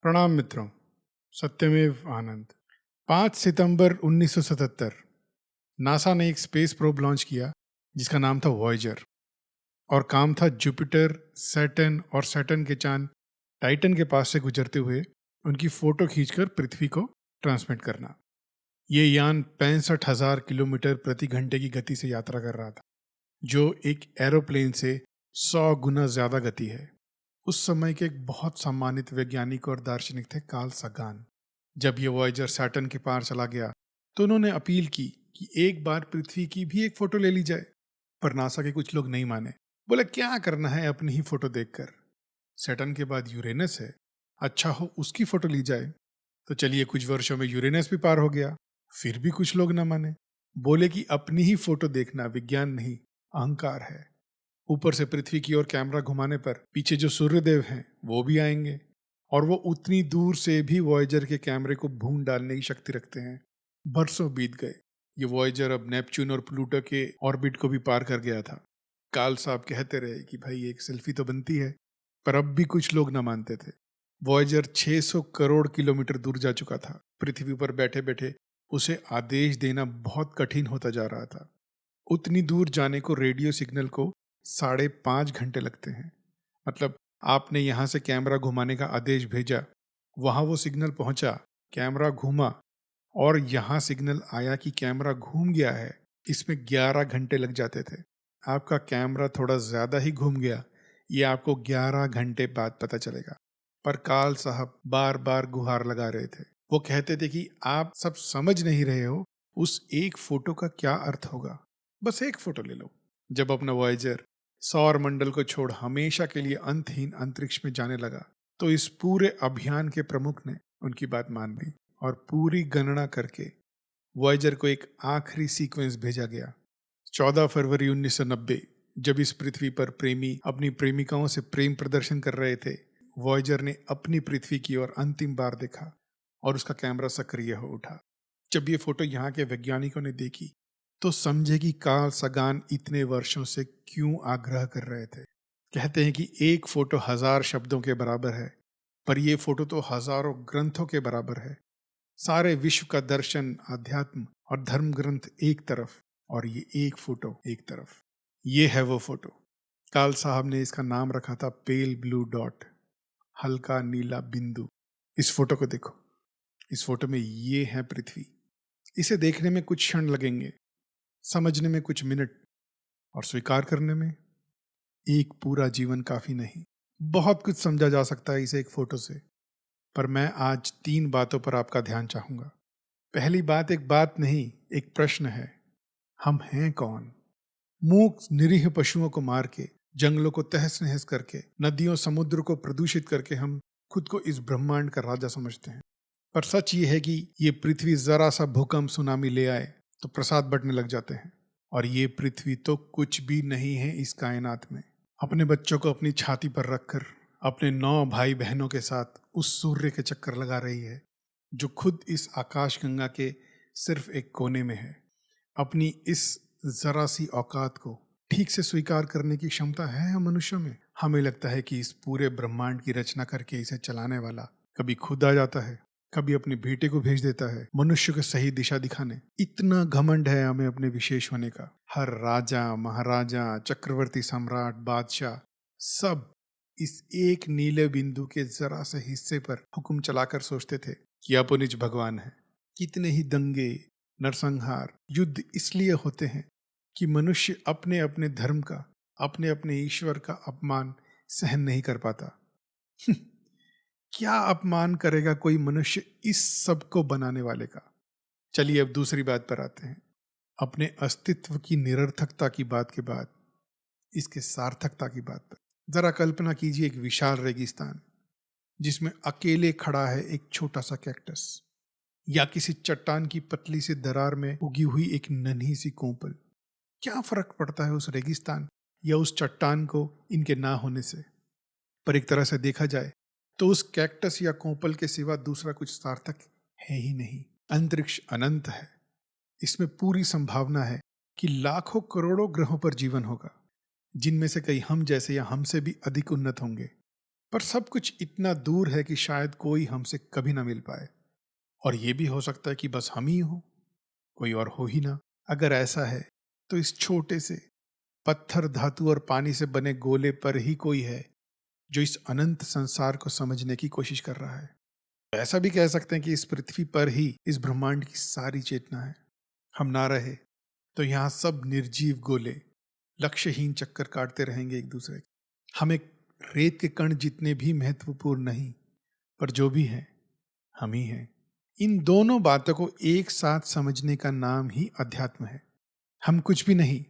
प्रणाम मित्रों। सत्यमेव आनंद। 5 सितंबर 1977 नासा ने एक स्पेस प्रोब लॉन्च किया जिसका नाम था वॉयेजर, और काम था जुपिटर, सैटर्न और सैटर्न के चांद टाइटन के पास से गुजरते हुए उनकी फोटो खींचकर पृथ्वी को ट्रांसमिट करना। ये यान 65,000 किलोमीटर प्रति घंटे की गति से यात्रा कर रहा था, जो एक एरोप्लेन से 100 गुना ज्यादा गति है। उस समय के एक बहुत सम्मानित वैज्ञानिक और दार्शनिक थे कार्ल सागान। जब ये वॉयेजर सैटर्न के पार चला गया तो उन्होंने अपील की कि एक बार पृथ्वी की भी एक फोटो ले ली जाए, पर नासा के कुछ लोग नहीं माने। बोले क्या करना है अपनी ही फोटो देखकर, सैटर्न के बाद यूरेनस है, अच्छा हो उसकी फोटो ली जाए। तो चलिए कुछ वर्षों में यूरेनस भी पार हो गया, फिर भी कुछ लोग न माने। बोले कि अपनी ही फोटो देखना विज्ञान नहीं, अहंकार है। ऊपर से पृथ्वी की ओर कैमरा घुमाने पर पीछे जो सूर्यदेव हैं वो भी आएंगे, और वो उतनी दूर से भी वॉयेजर के कैमरे को भून डालने की शक्ति रखते हैं। बरसों बीत गए, ये वॉयेजर अब नेपच्यून और प्लूटो के ऑर्बिट को भी पार कर गया था। कार्ल साहब कहते रहे कि भाई एक सेल्फी तो बनती है, पर अब भी कुछ लोग न मानते थे। वॉयेजर 600 करोड़ किलोमीटर दूर जा चुका था। पृथ्वी पर बैठे बैठे उसे आदेश देना बहुत कठिन होता जा रहा था। उतनी दूर जाने को रेडियो सिग्नल को 5.5 घंटे लगते हैं। मतलब आपने यहाँ से कैमरा घुमाने का आदेश भेजा, वहाँ वो सिग्नल पहुँचा, कैमरा घूमा, और यहाँ सिग्नल आया कि कैमरा घूम गया है, इसमें 11 घंटे लग जाते थे। आपका कैमरा थोड़ा ज़्यादा ही घूम गया, ये आपको 11 घंटे बाद पता चलेगा। पर कार्ल साहब बार बार गुहार लगा रहे थे। वो कहते थे कि आप सब समझ नहीं रहे हो, उस एक फोटो का क्या अर्थ होगा, बस एक फोटो ले लो। जब अपना वॉयेजर सौर मंडल को छोड़ हमेशा के लिए अंतहीन अंतरिक्ष में जाने लगा, तो इस पूरे अभियान के प्रमुख ने उनकी बात मान ली, और पूरी गणना करके वॉयेजर को एक आखिरी सीक्वेंस भेजा गया। 14 फरवरी 1990, जब इस पृथ्वी पर प्रेमी अपनी प्रेमिकाओं से प्रेम प्रदर्शन कर रहे थे, वॉयेजर ने अपनी पृथ्वी की ओर अंतिम बार देखा और उसका कैमरा सक्रिय हो उठा। जब ये फोटो यहाँ के वैज्ञानिकों ने देखी तो समझे कि कार्ल सागान इतने वर्षों से क्यों आग्रह कर रहे थे। कहते हैं कि एक फोटो 1000 शब्दों के बराबर है, पर यह फोटो तो हजारों ग्रंथों के बराबर है। सारे विश्व का दर्शन, अध्यात्म और धर्म ग्रंथ एक तरफ, और ये एक फोटो एक तरफ। ये है वो फोटो। कार्ल साहब ने इसका नाम रखा था पेल ब्लू डॉट, हल्का नीला बिंदु। इस फोटो को देखो। इस फोटो में ये है पृथ्वी। इसे देखने में कुछ क्षण लगेंगे, समझने में कुछ मिनट, और स्वीकार करने में एक पूरा जीवन काफी नहीं। बहुत कुछ समझा जा सकता है इसे एक फोटो से, पर मैं आज 3 बातों पर आपका ध्यान चाहूंगा। पहली बात एक बात नहीं, एक प्रश्न है। हम हैं कौन? मूक निरीह पशुओं को मार के, जंगलों को तहस नहस करके, नदियों समुद्र को प्रदूषित करके हम खुद को इस ब्रह्मांड का राजा समझते हैं। पर सच ये है कि ये पृथ्वी जरा सा भूकंप सुनामी ले आए तो प्रसाद बटने लग जाते हैं। और ये पृथ्वी तो कुछ भी नहीं है इस कायनात में। अपने बच्चों को अपनी छाती पर रखकर अपने 9 भाई बहनों के साथ उस सूर्य के चक्कर लगा रही है, जो खुद इस आकाश गंगा के सिर्फ एक कोने में है। अपनी इस जरा सी औकात को ठीक से स्वीकार करने की क्षमता है हम मनुष्यों में। हमें लगता है कि इस पूरे ब्रह्मांड की रचना करके इसे चलाने वाला कभी खुद आ जाता है, कभी अपने बेटे को भेज देता है मनुष्य को सही दिशा दिखाने। इतना घमंड है हमें अपने विशेष होने का। हर राजा, महाराजा, चक्रवर्ती, सम्राट, बादशाह सब इस एक नीले बिंदु के जरा से हिस्से पर हुक्म चलाकर सोचते थे कि अपनिज भगवान है। कितने ही दंगे, नरसंहार, युद्ध इसलिए होते हैं कि मनुष्य अपने अपने धर्म का, अपने अपने ईश्वर का अपमान सहन नहीं कर पाता। क्या अपमान करेगा कोई मनुष्य इस सब को बनाने वाले का। चलिए अब दूसरी बात पर आते हैं। अपने अस्तित्व की निरर्थकता की बात के बाद इसके सार्थकता की बात पर जरा कल्पना कीजिए एक विशाल रेगिस्तान जिसमें अकेले खड़ा है एक छोटा सा कैक्टस, या किसी चट्टान की पतली सी दरार में उगी हुई एक नन्ही सी कोंपल। क्या फर्क पड़ता है उस रेगिस्तान या उस चट्टान को इनके ना होने से? पर एक तरह से देखा जाए तो उस कैक्टस या कोंपल के सिवा दूसरा कुछ सार्थक है ही नहीं। अंतरिक्ष अनंत है, इसमें पूरी संभावना है कि लाखों करोड़ों ग्रहों पर जीवन होगा, जिनमें से कई हम जैसे या हमसे भी अधिक उन्नत होंगे। पर सब कुछ इतना दूर है कि शायद कोई हमसे कभी ना मिल पाए। और ये भी हो सकता है कि बस हम ही हो, कोई और हो ही ना। अगर ऐसा है तो इस छोटे से पत्थर, धातु और पानी से बने गोले पर ही कोई है जो इस अनंत संसार को समझने की कोशिश कर रहा है। ऐसा भी कह सकते हैं कि इस पृथ्वी पर ही इस ब्रह्मांड की सारी चेतना है। हम ना रहे तो यहाँ सब निर्जीव गोले लक्ष्यहीन चक्कर काटते रहेंगे एक दूसरे के। हम एक रेत के कण जितने भी महत्वपूर्ण नहीं, पर जो भी है हम ही हैं। इन दोनों बातों को एक साथ समझने का नाम ही अध्यात्म है। हम कुछ भी नहीं,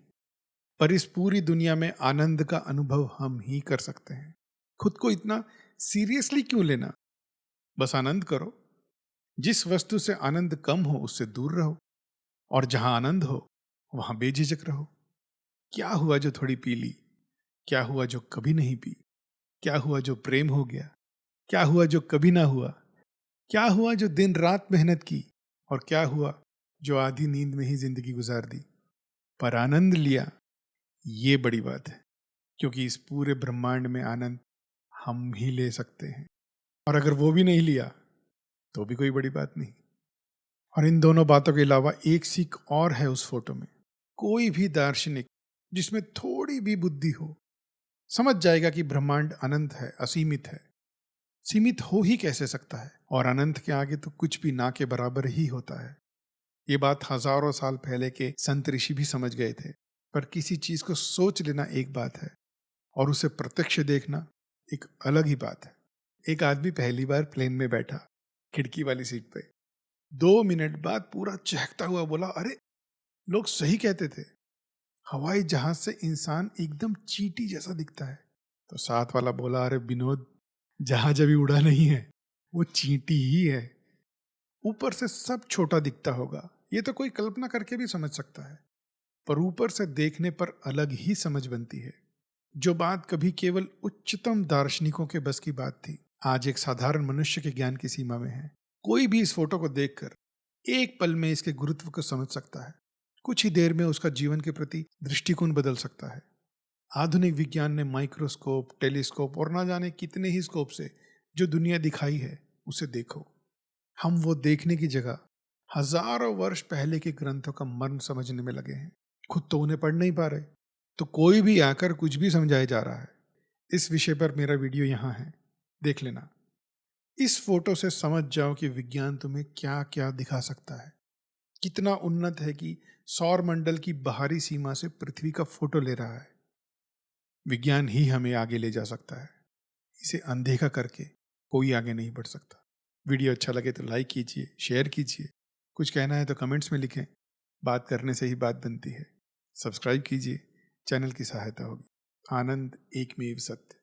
पर इस पूरी दुनिया में आनंद का अनुभव हम ही कर सकते हैं। खुद को इतना सीरियसली क्यों लेना? बस आनंद करो। जिस वस्तु से आनंद कम हो उससे दूर रहो, और जहां आनंद हो वहां बेझिझक रहो। क्या हुआ जो थोड़ी पी ली? क्या हुआ जो कभी नहीं पी? क्या हुआ जो प्रेम हो गया? क्या हुआ जो कभी ना हुआ? क्या हुआ जो दिन रात मेहनत की? और क्या हुआ जो आधी नींद में ही जिंदगी गुजार दी? पर आनंद लिया, ये बड़ी बात है, क्योंकि इस पूरे ब्रह्मांड में आनंद हम ही ले सकते हैं। और अगर वो भी नहीं लिया तो भी कोई बड़ी बात नहीं। और इन दोनों बातों के अलावा एक सीख और है उस फोटो में। कोई भी दार्शनिक जिसमें थोड़ी भी बुद्धि हो समझ जाएगा कि ब्रह्मांड अनंत है, असीमित है। सीमित हो ही कैसे सकता है? और अनंत के आगे तो कुछ भी ना के बराबर ही होता है। ये बात हजारों साल पहले के संत ऋषि भी समझ गए थे। पर किसी चीज को सोच लेना एक बात है और उसे प्रत्यक्ष देखना एक अलग ही बात है। एक आदमी पहली बार प्लेन में बैठा, खिड़की वाली सीट पे। 2 मिनट बाद पूरा चहकता हुआ बोला, अरे लोग सही कहते थे, हवाई जहाज से इंसान एकदम चींटी जैसा दिखता है। तो साथ वाला बोला, अरे विनोद, जहाज अभी उड़ा नहीं है, वो चींटी ही है। ऊपर से सब छोटा दिखता होगा, ये तो कोई कल्पना करके भी समझ सकता है, पर ऊपर से देखने पर अलग ही समझ बनती है। जो बात कभी केवल उच्चतम दार्शनिकों के बस की बात थी, आज एक साधारण मनुष्य के ज्ञान की सीमा में है। कोई भी इस फोटो को देखकर एक पल में इसके गुरुत्व को समझ सकता है। कुछ ही देर में उसका जीवन के प्रति दृष्टिकोण बदल सकता है। आधुनिक विज्ञान ने माइक्रोस्कोप, टेलीस्कोप और ना जाने कितने ही स्कोप से जो दुनिया दिखाई है, उसे देखो। हम वो देखने की जगह हजारों वर्ष पहले के ग्रंथों का मर्म समझने में लगे हैं। खुद तो उन्हें पढ़ नहीं पा रहे, तो कोई भी आकर कुछ भी समझाया जा रहा है। इस विषय पर मेरा वीडियो यहाँ है, देख लेना। इस फोटो से समझ जाओ कि विज्ञान तुम्हें क्या क्या दिखा सकता है। कितना उन्नत है कि सौर मंडल की बाहरी सीमा से पृथ्वी का फोटो ले रहा है। विज्ञान ही हमें आगे ले जा सकता है। इसे अनदेखा करके कोई आगे नहीं बढ़ सकता। वीडियो अच्छा लगे तो लाइक कीजिए, शेयर कीजिए। कुछ कहना है तो कमेंट्स में लिखें। बात करने से ही बात बनती है। सब्सक्राइब कीजिए, चैनल की सहायता होगी। आनंद एकमेव सत्य।